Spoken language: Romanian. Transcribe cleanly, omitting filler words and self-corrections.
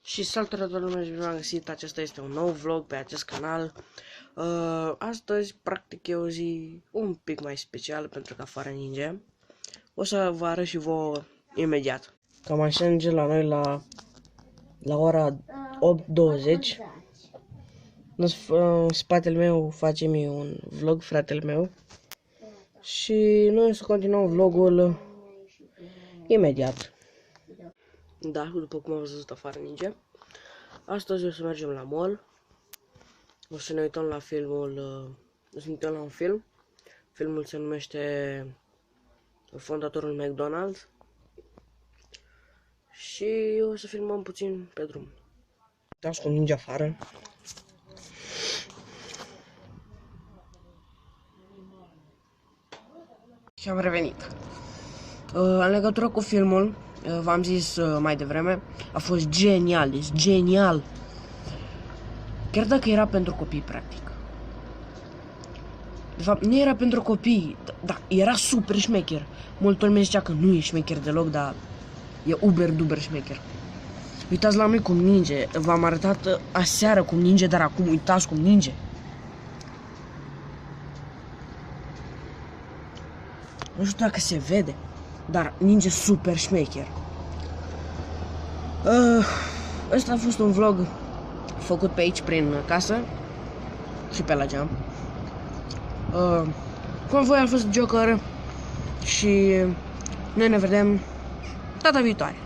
Și salutare toată lumea și bine am găsit, acesta este un nou vlog pe acest canal. Astăzi, practic, e o zi un pic mai specială pentru că afară ninge. O să vă arăt și vouă imediat. Cam așa ninge la noi la ora 8:20. În spatele meu face mie un vlog, fratele meu. Și noi o să continuăm vlogul imediat. Da, după cum am văzut, afară ninge. Astăzi o să mergem la mall. O să ne uităm la filmul, o să ne uităm la un film. Filmul se numește Fondatorul McDonald's. Și o să filmăm puțin pe drum. Uitați cum ninge afară. Și am revenit. În legătură cu filmul, v-am zis mai devreme, a fost genial, este genial. Chiar dacă era pentru copii, practic. De fapt, nu era pentru copii, dar era super șmecher. Multă lume zicea că nu e șmecher deloc, dar e uber-duber șmecher. Uitați la noi cum ninge, v-am arătat aseară cum ninge, dar acum uitați cum ninge. Nu știu dacă se vede, dar ninge super șmecher. Ăsta a fost un vlog făcut pe aici prin casă și pe la geam. Cum voi a fost Joker și noi ne vedem data viitoare.